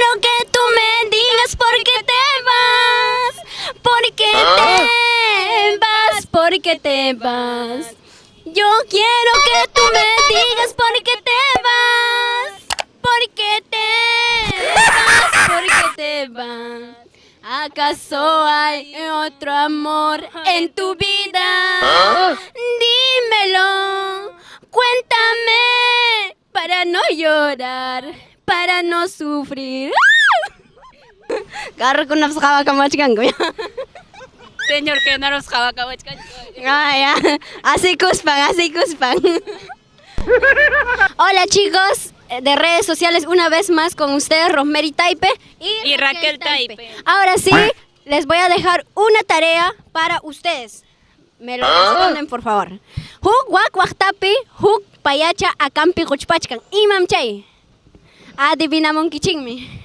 quiero que tú me digas por qué te vas. ¿Por qué te vas? ¿Por qué te vas? Yo quiero que tú me digas por qué te vas. ¿Por qué te vas? ¿Por qué te vas? ¿Acaso hay otro amor en tu vida? Dímelo, cuéntame, para no llorar, para no sufrir. Carro con una Señor, que no nos jabacabachcan. ya. Así cuspan, así cuspan. Hola chicos de redes sociales, una vez más con ustedes Rosemary Taipe Y Raquel Taipe. Ahora sí, les voy a dejar una tarea para ustedes. Me lo responden, por favor. Huk wak waktapi, huk payacha akampi kuchpachkan. Imam chay. Adivina monkey chingmi.